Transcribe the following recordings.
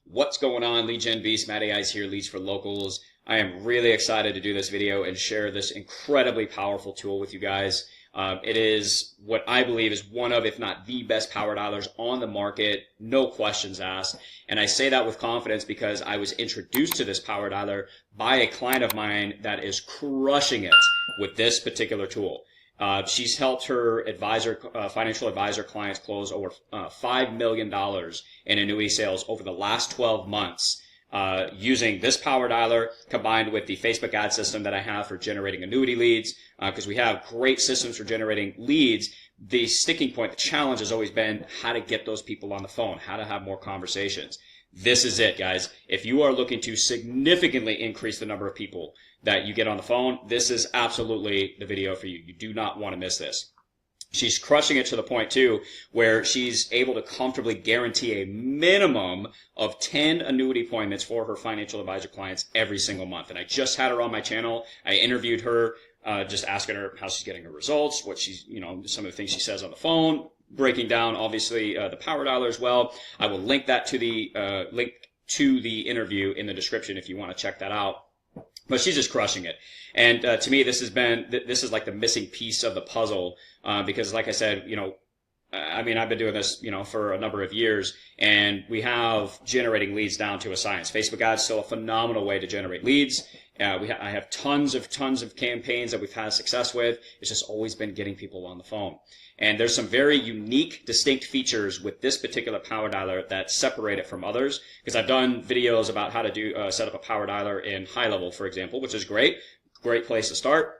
What's going on, Lead Gen Beast? Matt AI's here, Leads for Locals. I am really excited to do this video and share this incredibly powerful tool with you guys. It is what I believe is one of, if not the best power dialers on the market, no questions asked. And I say that with confidence because I was introduced to this power dialer by a client of mine that is crushing it with this particular tool. She's helped her financial advisor clients close over $5 million in annuity sales over the last 12 months using this power dialer combined with the Facebook ad system that I have for generating annuity leads, because we have great systems for generating leads. The sticking point, the challenge has always been how to get those people on the phone, how to have more conversations. This is it, guys. If you are looking to significantly increase the number of people that you get on the phone, this is absolutely the video for you. You do not want to miss this. She's crushing it to the point, too, where she's able to comfortably guarantee a minimum of 10 annuity appointments for her financial advisor clients every single month. And I just had her on my channel. I interviewed her, just asking her how she's getting her results, what she's, some of the things she says on the phone, breaking down, obviously, the power dialer as well. I will link that to the interview in the description if you want to check that out. But she's just crushing it. And to me, this is like the missing piece of the puzzle, because like I said, I've been doing this, for a number of years, and we have generating leads down to a science. Facebook ads still a phenomenal way to generate leads. I have tons of campaigns that we've had success with. It's just always been getting people on the phone. And there's some very unique, distinct features with this particular power dialer that separate it from others. Because I've done videos about how to set up a power dialer in high level, for example, which is great place to start.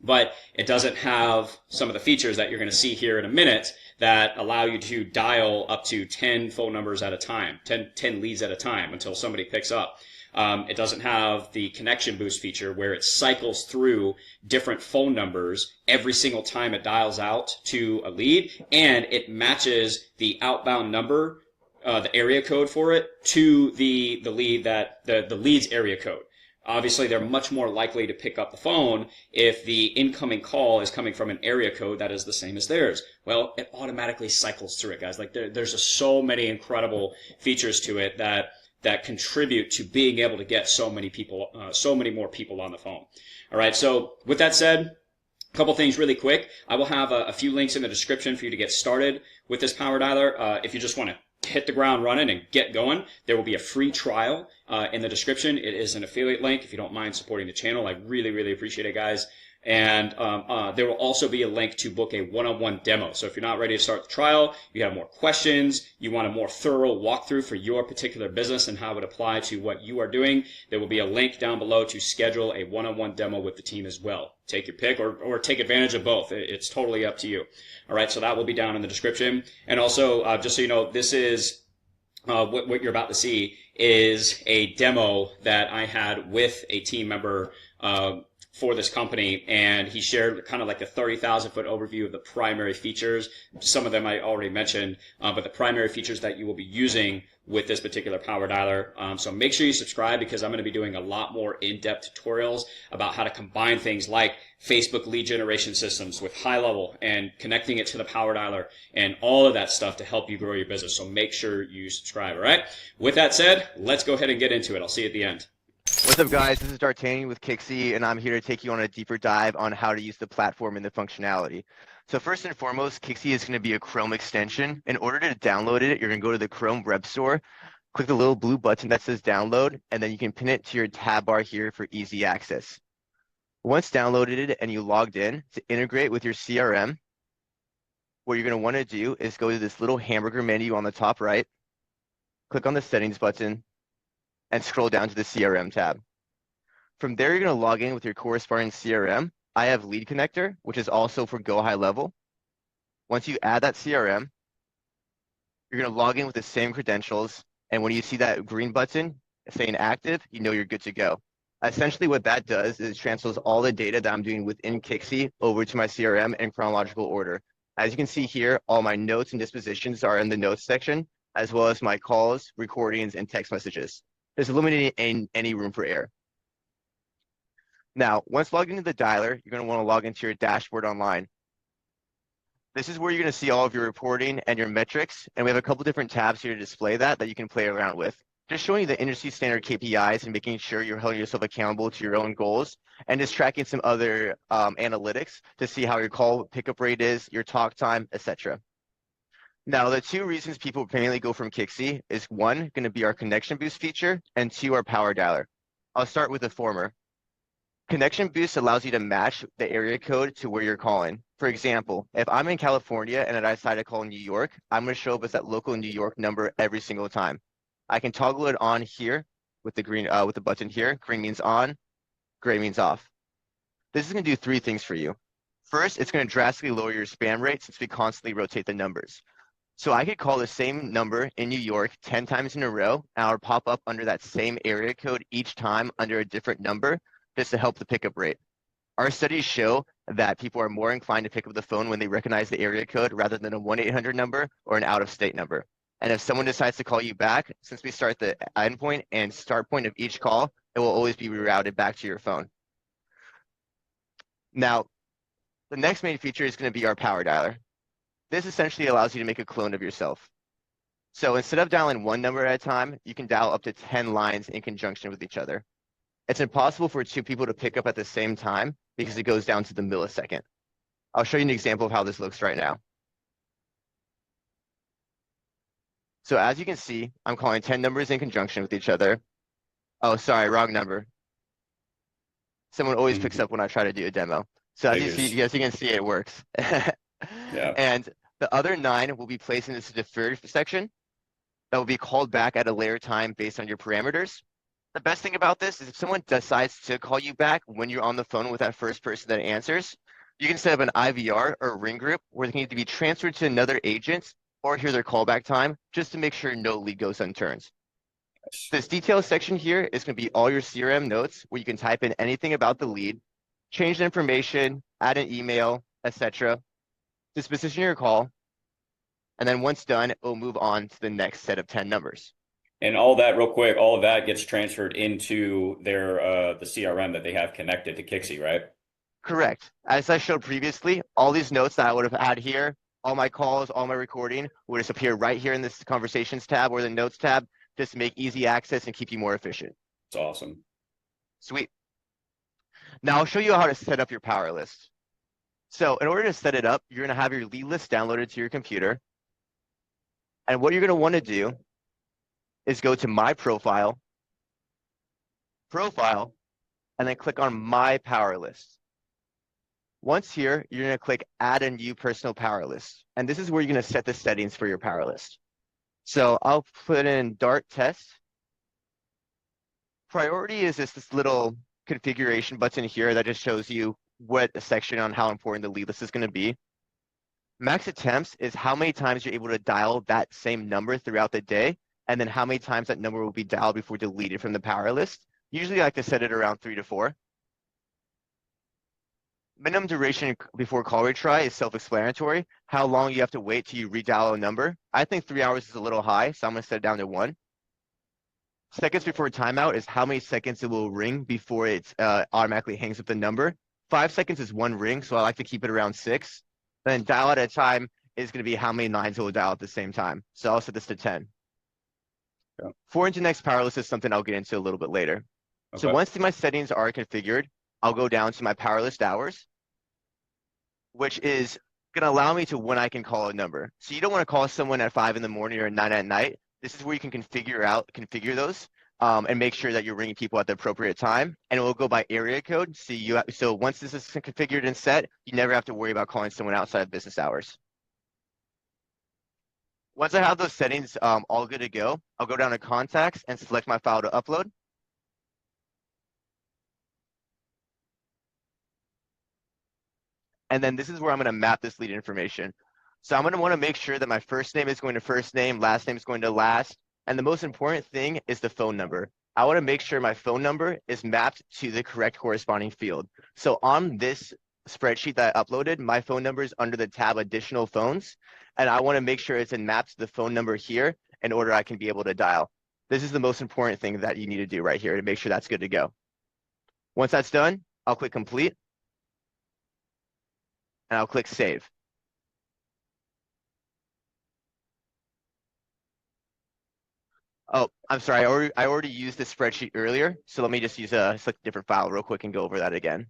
But it doesn't have some of the features that you're going to see here in a minute that allow you to dial up to 10 phone numbers at a time, 10 leads at a time until somebody picks up. It doesn't have the connection boost feature where it cycles through different phone numbers every single time it dials out to a lead, and it matches the outbound number, the area code for it, to the lead's area code. Obviously, they're much more likely to pick up the phone if the incoming call is coming from an area code that is the same as theirs. Well, it automatically cycles through it, guys. Like there's just so many incredible features to it that contribute to being able to get so many more people on the phone. All right. So with that said, a couple things really quick. I will have a few links in the description for you to get started with this power dialer. If you just want to hit the ground running and get going, there will be a free trial in the description. It is an affiliate link. If you don't mind supporting the channel, I really, really appreciate it, guys. And there will also be a link to book a one-on-one demo. So if you're not ready to start the trial, you have more questions, you want a more thorough walkthrough for your particular business and how it would apply to what you are doing, there will be a link down below to schedule a one-on-one demo with the team as well. Take your pick or take advantage of both. It's totally up to you. All right, so that will be down in the description. And also, just so you know, this is what you're about to see is a demo that I had with a team member for this company, and he shared kind of like the 30,000 foot overview of the primary features. Some of them I already mentioned, but the primary features that you will be using with this particular power dialer. So make sure you subscribe, because I'm going to be doing a lot more in-depth tutorials about how to combine things like Facebook lead generation systems with high level and connecting it to the power dialer and all of that stuff to help you grow your business. So make sure you subscribe. All right. With that said, let's go ahead and get into it. I'll see you at the end. What's up, guys? This is D'Artagnan with Kixie, and I'm here to take you on a deeper dive on how to use the platform and the functionality. So first and foremost, Kixie is going to be a Chrome extension. In order to download it, you're going to go to the Chrome Web Store, click the little blue button that says download, and then you can pin it to your tab bar here for easy access. Once downloaded and you logged in, to integrate with your CRM, what you're going to want to do is go to this little hamburger menu on the top right, click on the settings button, and scroll down to the CRM tab. From there, you're going to log in with your corresponding CRM. I have Lead Connector, which is also for Go High Level. Once you add that CRM, you're going to log in with the same credentials, and when you see that green button saying active, you know you're good to go. Essentially, what that does is it transfers all the data that I'm doing within Kixie over to my CRM in chronological order. As you can see here, all my notes and dispositions are in the notes section, as well as my calls, recordings, and text messages. There's eliminating any room for error. Now, once logged into the dialer, you're going to want to log into your dashboard online. This is where you're going to see all of your reporting and your metrics, and we have a couple different tabs here to display that you can play around with. just showing you the industry standard KPIs and making sure you're holding yourself accountable to your own goals, and just tracking some other analytics to see how your call pickup rate is, your talk time, etc. Now, the two reasons people mainly go from Kixie is one, going to be our connection boost feature, and two, our power dialer. I'll start with the former. Connection boost allows you to match the area code to where you're calling. For example, if I'm in California and I decide to call New York, I'm going to show up as that local New York number every single time. I can toggle it on here with the green with the button here. Green means on, gray means off. This is going to do three things for you. First, it's going to drastically lower your spam rate since we constantly rotate the numbers. So I could call the same number in New York 10 times in a row, and I would pop up under that same area code each time under a different number just to help the pickup rate. Our studies show that people are more inclined to pick up the phone when they recognize the area code rather than a 1-800 number or an out-of-state number. And if someone decides to call you back, since we start the endpoint and start point of each call, it will always be rerouted back to your phone. Now, the next main feature is going to be our power dialer. This essentially allows you to make a clone of yourself. So instead of dialing one number at a time, you can dial up to 10 lines in conjunction with each other. It's impossible for two people to pick up at the same time because it goes down to the millisecond. I'll show you an example of how this looks right now. So as you can see, I'm calling 10 numbers in conjunction with each other. Oh, sorry, wrong number. Someone always picks up when I try to do a demo. So as you can see, it works. Yeah. And the other 9 will be placed in this deferred section that will be called back at a later time based on your parameters. The best thing about this is if someone decides to call you back when you're on the phone with that first person that answers, you can set up an IVR or a ring group where they need to be transferred to another agent or hear their callback time just to make sure no lead goes unturned. This details section here is going to be all your CRM notes where you can type in anything about the lead, change the information, add an email, etc. Just position your call, and then once done, it will move on to the next set of 10 numbers. And all that, real quick, all of that gets transferred into their the CRM that they have connected to Kixie, right? Correct. As I showed previously, all these notes that I would have had here, all my calls, all my recording would just appear right here in this conversations tab or the notes tab, just to make easy access and keep you more efficient. It's awesome. Sweet. Now I'll show you how to set up your power list. So in order to set it up, you're going to have your lead list downloaded to your computer. And what you're going to want to do is go to My Profile, and then click on My Power List. Once here, you're going to click Add a New Personal Power List. And this is where you're going to set the settings for your power list. So I'll put in Dart Test. Priority is just this little configuration button here that just shows you what section on how important the lead list is going to be. Max attempts is how many times you're able to dial that same number throughout the day, and then how many times that number will be dialed before deleted from the power list. Usually I like to set it around 3 to 4. Minimum duration before call retry is self-explanatory. How long you have to wait till you redial a number. I think 3 hours is a little high, so I'm going to set it down to 1. Seconds before timeout is how many seconds it will ring before it automatically hangs up the number. 5 seconds is 1 ring, so I like to keep it around 6. Then dial at a time is going to be how many lines it will dial at the same time. So I'll set this to 10. Yeah. 4 into next power list is something I'll get into a little bit later. Okay. So once my settings are configured, I'll go down to my power list hours, which is going to allow me to when I can call a number. So you don't want to call someone at 5 in the morning or at 9 at night. This is where you can configure those and make sure that you're ringing people at the appropriate time. And it will go by area code. So once this is configured and set, you never have to worry about calling someone outside of business hours. Once I have those settings all good to go, I'll go down to contacts and select my file to upload. And then this is where I'm going to map this lead information. So I'm going to want to make sure that my first name is going to first name, last name is going to last. And the most important thing is the phone number. I want to make sure my phone number is mapped to the correct corresponding field. So on this spreadsheet that I uploaded, my phone number is under the tab Additional Phones. And I want to make sure it's mapped to the phone number here in order I can be able to dial. This is the most important thing that you need to do right here to make sure that's good to go. Once that's done, I'll click Complete. And I'll click Save. Oh, I'm sorry. I already used this spreadsheet earlier, so let me just use a select a different file real quick and go over that again.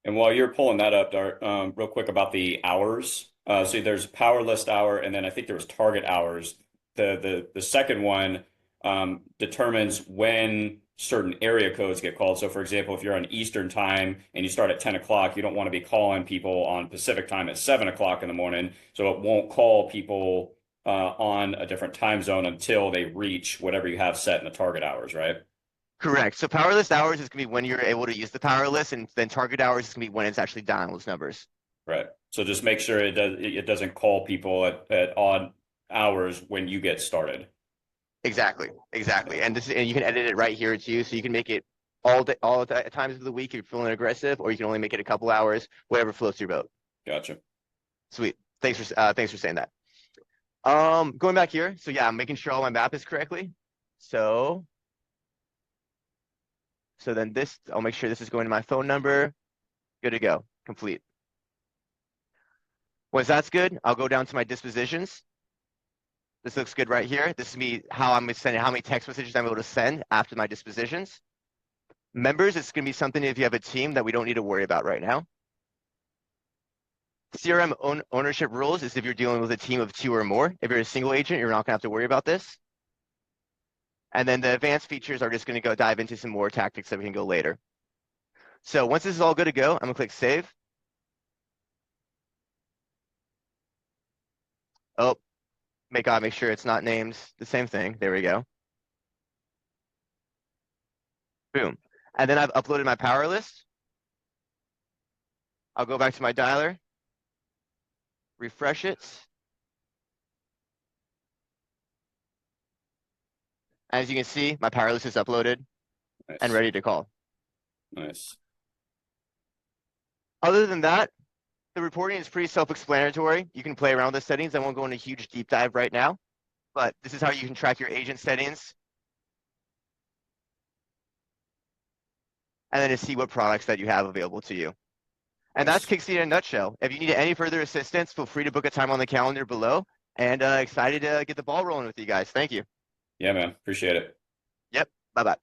And while you're pulling that up, Dart, real quick about the hours. So there's power list hour, and then I think there was target hours. The second one determines when certain area codes get called. So for example, if you're on Eastern time and you start at 10 o'clock, you don't want to be calling people on Pacific time at 7 o'clock in the morning. So it won't call people on a different time zone until they reach whatever you have set in the target hours, right? Correct. So power list hours is gonna be when you're able to use the power list, and then target hours is gonna be when it's actually dialing those numbers. Right. So just make sure it doesn't call people at odd hours when you get started. Exactly, exactly. And you can edit it right here too, so you can make it all day, all the times of the week if you're feeling aggressive, or you can only make it a couple hours, whatever floats your boat. Gotcha. Sweet. Thanks for saying that. Going back here. So yeah, I'm making sure all my map is correctly. So then this, I'll make sure this is going to my phone number. Good to go. Complete. Once that's good, I'll go down to my dispositions. This looks good right here. This is me, how I'm sending, how many text messages I'm able to send after my dispositions. Members, it's going to be something if you have a team that we don't need to worry about right now. CRM ownership rules is if you're dealing with a team of 2 or more. If you're a single agent, you're not going to have to worry about this. And then the advanced features are just going to go dive into some more tactics that we can go later. So once this is all good to go, I'm going to click save. Oh, make sure it's not named the same thing. There we go. Boom. And then I've uploaded my power list. I'll go back to my dialer, refresh it. As you can see, my power list is uploaded Nice. and ready to call. Nice. Other than that, the reporting is pretty self-explanatory. You can play around with the settings. I won't go into a huge deep dive right now, but this is how you can track your agent settings. And then to see what products that you have available to you. And that's Kixie in a nutshell. If you need any further assistance, feel free to book a time on the calendar below. And excited to get the ball rolling with you guys. Thank you. Yeah, man. Appreciate it. Yep. Bye-bye.